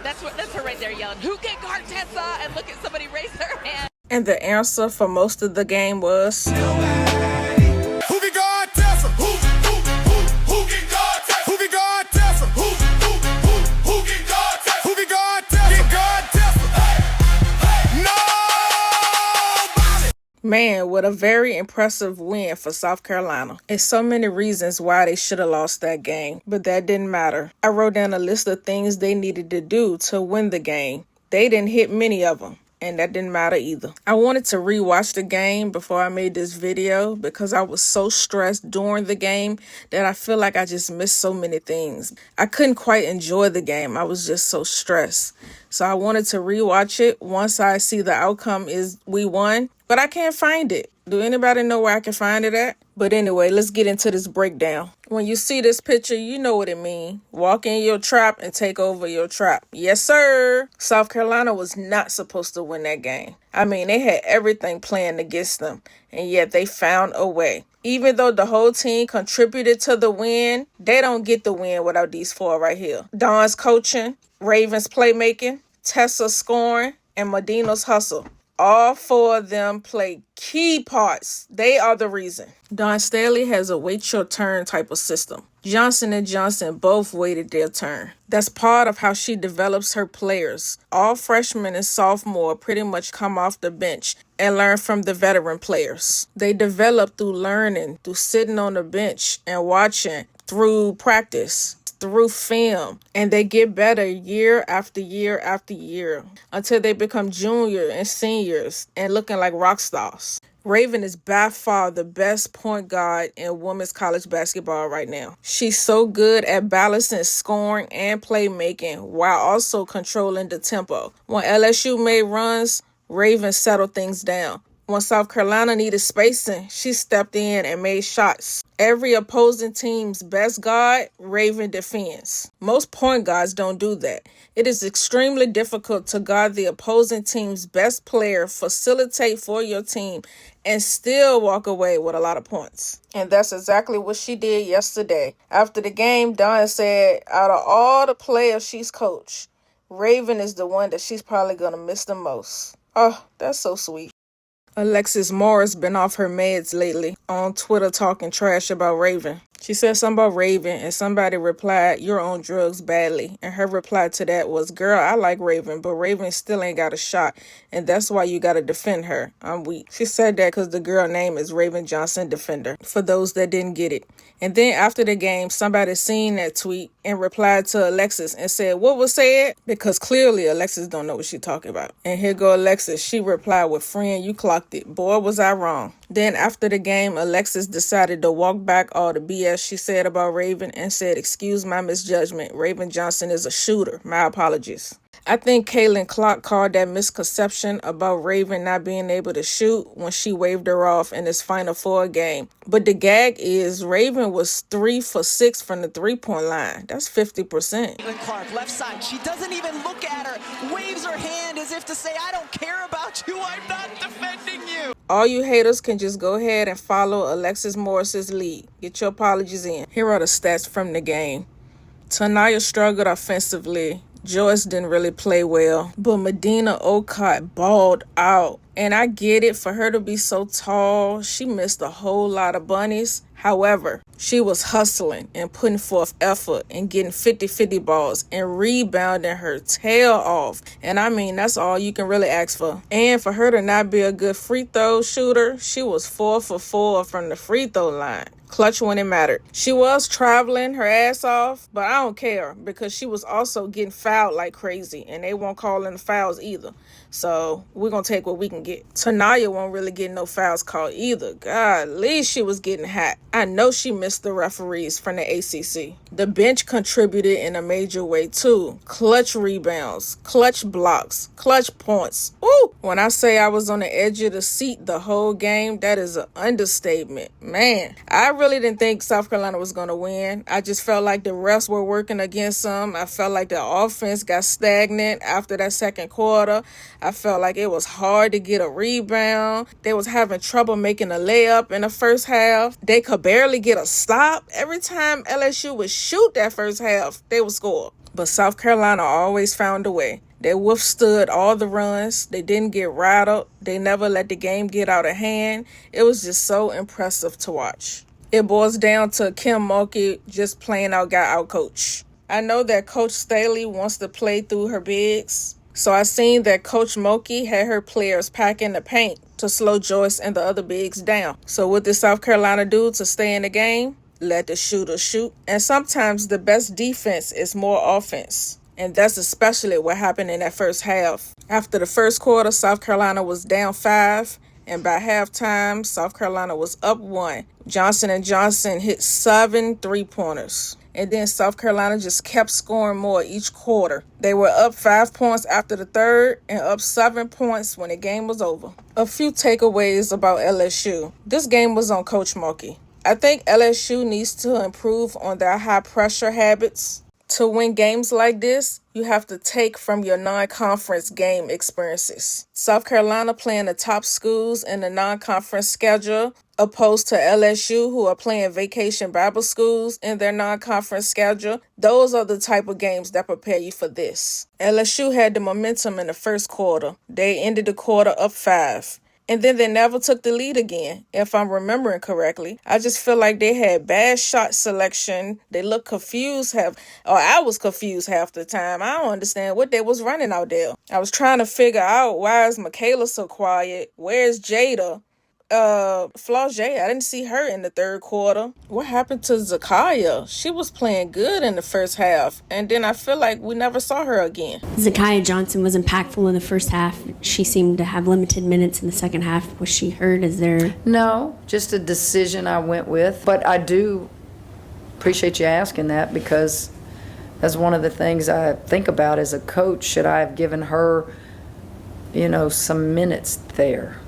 That's her right there yelling, "Who can guard Tessa?" And look at somebody raise their hand. And the answer for most of the game was Nobody. Who can guard Tessa? Who can guard Tessa? Who can guard Tessa? Who can guard Tessa? Who can guard Tessa? Can guard Tessa? Hey, nobody. Man, what a very impressive win for South Carolina. And so many reasons why they should have lost that game, but that didn't matter. I wrote down a list of things they needed to do to win the game. They didn't hit many of them, and that didn't matter either. I wanted to rewatch the game before I made this video because I was so stressed during the game that I feel like I just missed so many things. I couldn't quite enjoy the game. I was just so stressed. So I wanted to rewatch it once I see the outcome is we won, but I can't find it. Do anybody know where I can find it at? But anyway, let's get into this breakdown. When you see this picture, you know what it means. Walk in your trap and take over your trap. Yes, sir. South Carolina was not supposed to win that game. I mean, they had everything planned against them, and yet they found a way. Even though the whole team contributed to the win, they don't get the win without these four right here. Dawn's coaching, Raven's playmaking, Tessa's scoring, and Medina's hustle. All four of them play key parts. They are the reason. Dawn Staley has a wait your turn type of system. Johnson and Johnson both waited their turn. That's part of how she develops her players. All freshmen and sophomore pretty much come off the bench and learn from the veteran players. They develop through learning, through sitting on the bench and watching, through practice, through film, and they get better year after year after year until they become junior and seniors and looking like rock stars. Raven is by far the best point guard in women's college basketball right now. She's so good at balancing scoring and playmaking while also controlling the tempo. When LSU made runs, Raven settled things down. When South Carolina needed spacing, she stepped in and made shots. Every opposing team's best guard, Raven defends. Most point guards don't do that. It is extremely difficult to guard the opposing team's best player, facilitate for your team, and still walk away with a lot of points. And that's exactly what she did yesterday. After the game, Dawn said, out of all the players she's coached, Raven is the one that she's probably going to miss the most. Oh, that's so sweet. Alexis Morris been off her meds lately on Twitter talking trash about Raven. She said something about Raven and somebody replied, "You're on drugs badly." And her reply to that was, "Girl, I like Raven, but Raven still ain't got a shot. And that's why you got to defend her. I'm weak." She said that because the girl name is Raven Johnson Defender, for those that didn't get it. And then after the game, somebody seen that tweet and replied to Alexis and said, "What was said?" Because clearly Alexis don't know what she talking about. And here go Alexis. She replied with, "Friend, you clocked it. Boy, was I wrong." Then after the game, Alexis decided to walk back all the BS she said about Raven and said, "Excuse my misjudgment. Raven Johnson is a shooter. My apologies." I think Kaylin Clark called that misconception about Raven not being able to shoot when she waved her off in this Final Four game. But the gag is Raven was 3 for 6 from the three-point line. That's 50%. Kaylin Clark, left side. She doesn't even look at her. Waves her hand as if to say, "I don't care about you. I'm not defending you." All you haters can just go ahead and follow Alexis Morris's lead. Get your apologies in. Here are the stats from the game. Tanaya struggled offensively. Joyce didn't really play well, but Medina Okot balled out. And I get it, for her to be so tall, she missed a whole lot of bunnies. However, she was hustling and putting forth effort and getting 50-50 balls and rebounding her tail off. And I mean, that's all you can really ask for. And for her to not be a good free throw shooter, she was 4 for 4 from the free throw line. Clutch when it mattered. She was traveling her ass off, but I don't care because she was also getting fouled like crazy, and they won't call in the fouls either. So we're going to take what we can get. Tanaya won't really get no fouls called either. Golly, she was getting hot. I know she missed the referees from the ACC. The bench contributed in a major way too. Clutch rebounds, clutch blocks, clutch points. Ooh! When I say I was on the edge of the seat the whole game, that is an understatement. Man, I really didn't think South Carolina was going to win. I just felt like the refs were working against them. I felt like the offense got stagnant after that second quarter. I felt like it was hard to get a rebound. They was having trouble making a layup in the first half. They could barely get a stop. Every time LSU would shoot that first half, they would score. But South Carolina always found a way. They withstood all the runs. They didn't get rattled. They never let the game get out of hand. It was just so impressive to watch. It boils down to Kim Mulkey just plain out got out-coached. I know that Coach Staley wants to play through her bigs. So I seen that Coach Mulkey had her players packing the paint to slow Joyce and the other bigs down. So what did South Carolina do to stay in the game? Let the shooter shoot. And sometimes the best defense is more offense. And that's especially what happened in that first half. After the first quarter, South Carolina was down 5. And by halftime, South Carolina was up 1. Johnson & Johnson hit 7 3-pointers. And then South Carolina just kept scoring more each quarter. They were up 5 points after the third and up 7 points when the game was over. A few takeaways about LSU. This game was on Coach Mulkey. I think LSU needs to improve on their high-pressure habits. To win games like this, you have to take from your non-conference game experiences. South Carolina playing the top schools in the non-conference schedule, opposed to LSU, who are playing vacation Bible schools in their non-conference schedule. Those are the type of games that prepare you for this. LSU had the momentum in the first quarter. They ended the quarter up 5. And then they never took the lead again, if I'm remembering correctly. I just feel like they had bad shot selection. They looked confused I was confused half the time. I don't understand what they was running out there. I was trying to figure out, why is Michaela so quiet? Where's Jada? Flaujae, I didn't see her in the third quarter. What happened to Zakiya? She was playing good in the first half, and then I feel like we never saw her again. Flaujae Johnson was impactful in the first half. She seemed to have limited minutes in the second half. Was she hurt? Is there? No, just a decision I went with. But I do appreciate you asking that, because that's one of the things I think about as a coach. Should I have given her, some minutes there?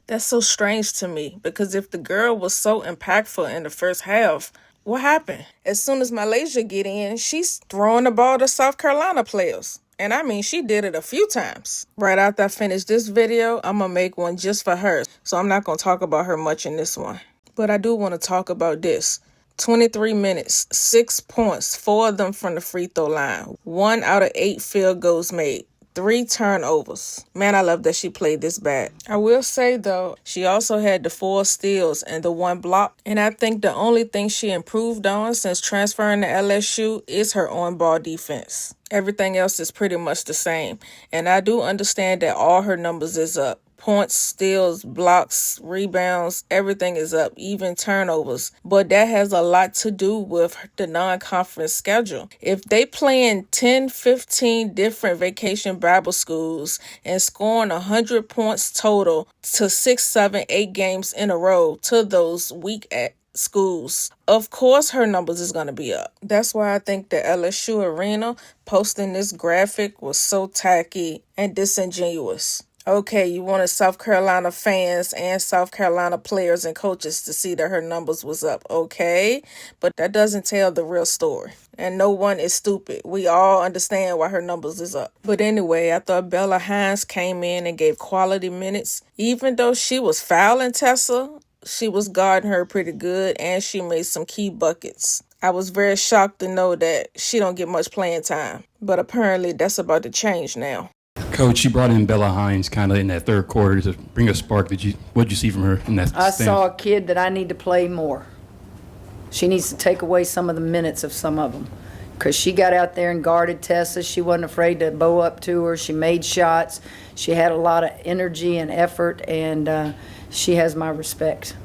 That's so strange to me, because if the girl was so impactful in the first half, what happened? As soon as Milaysia get in, she's throwing the ball to South Carolina players. And I mean, she did it a few times. Right after I finish this video, I'm going to make one just for her. So I'm not going to talk about her much in this one. But I do want to talk about this. 23 minutes, 6 points, 4 of them from the free throw line. 1 out of 8 field goals made. 3 turnovers. Man, I love that she played this bad. I will say, though, she also had the 4 steals and the 1 block. And I think the only thing she improved on since transferring to LSU is her on-ball defense. Everything else is pretty much the same. And I do understand that all her numbers is up. Points, steals, blocks, rebounds, everything is up, even turnovers. But that has a lot to do with the non-conference schedule. If they playing 10, 15 different vacation Bible schools and scoring 100 points total to 6, 7, 8 games in a row to those weak schools, of course her numbers is going to be up. That's why I think the LSU arena posting this graphic was so tacky and disingenuous. Okay, you wanted South Carolina fans and South Carolina players and coaches to see that her numbers was up. Okay, but that doesn't tell the real story. And no one is stupid. We all understand why her numbers is up. But anyway, I thought Bella Hines came in and gave quality minutes. Even though she was fouling Tessa, she was guarding her pretty good, and she made some key buckets. I was very shocked to know that she don't get much playing time. But apparently that's about to change now. Coach, you brought in Bella Hines kind of in that third quarter to bring a spark. What did you see from her in that I saw a kid that I need to play more. She needs to take away some of the minutes of some of them, because she got out there and guarded Tessa. She wasn't afraid to bow up to her. She made shots. She had a lot of energy and effort, and she has my respect.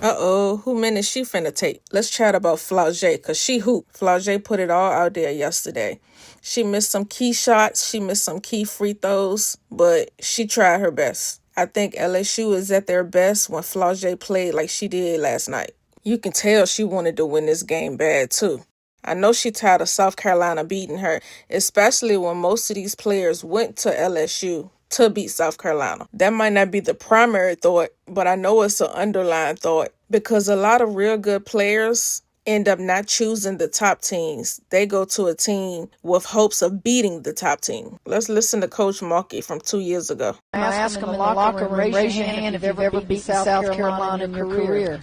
Who minutes she finna take? Let's chat about Flaujae, because she hooped. Flaujae put it all out there yesterday. She missed some key shots. She missed some key free throws, but she tried her best. I think LSU is at their best when Flaujae played like she did last night. You can tell she wanted to win this game bad, too. I know she tired of South Carolina beating her, especially when most of these players went to LSU to beat South Carolina. That might not be the primary thought, but I know it's an underlying thought, because a lot of real good players end up not choosing the top teams. They go to a team with hopes of beating the top team. Let's listen to Coach Mulkey from 2 years ago. Ask them in the locker room, raise your hand if you've ever beaten South Carolina in your career.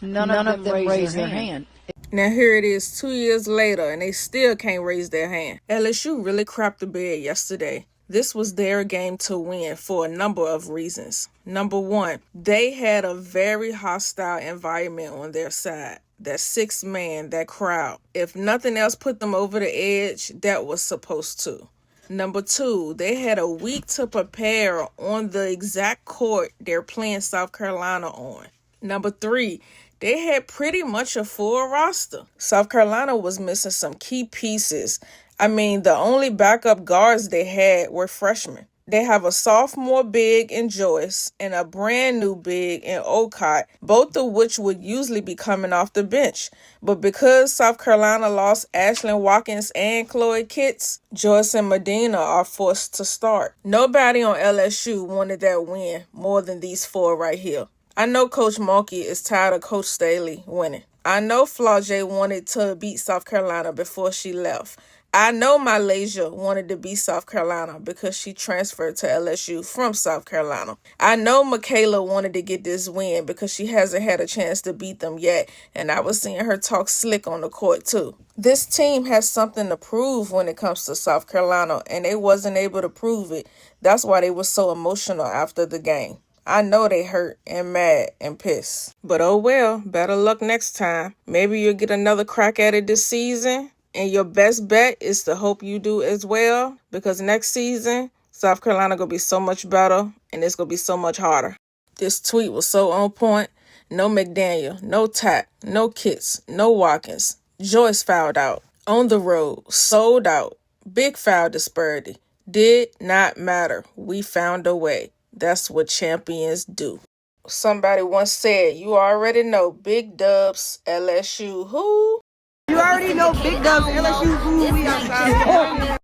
None of them raise their hand. Now here it is 2 years later and they still can't raise their hand. LSU really crapped the bed yesterday. This was their game to win for a number of reasons. Number one, they had a very hostile environment on their side. That 6 man, that crowd. If nothing else put them over the edge, that was supposed to. Number two, they had a week to prepare on the exact court they're playing South Carolina on. Number three, they had pretty much a full roster. South Carolina was missing some key pieces. I mean, the only backup guards they had were freshmen. They have a sophomore big in Joyce and a brand new big in Olcott, both of which would usually be coming off the bench. But because South Carolina lost Ashlyn Watkins and Chloe Kitts, Joyce and Medina are forced to start. Nobody on LSU wanted that win more than these 4 right here. I know Coach Monkey is tired of Coach Staley winning. I know Flaujae wanted to beat South Carolina before she left. I know Milaysia wanted to beat South Carolina because she transferred to LSU from South Carolina. I know Michaela wanted to get this win because she hasn't had a chance to beat them yet, and I was seeing her talk slick on the court too. This team has something to prove when it comes to South Carolina, and they wasn't able to prove it. That's why they were so emotional after the game. I know they hurt and mad and pissed. But oh well, better luck next time. Maybe you'll get another crack at it this season. And your best bet is to hope you do as well, because next season, South Carolina going to be so much better and it's going to be so much harder. This tweet was so on point. No McDaniel, no Tack, no Kitts, no Watkins. Joyce fouled out. On the road, sold out. Big foul disparity. Did not matter. We found a way. That's what champions do. Somebody once said, you already know, big dubs, LSU, who? You already know big dubs, LSU, who we are.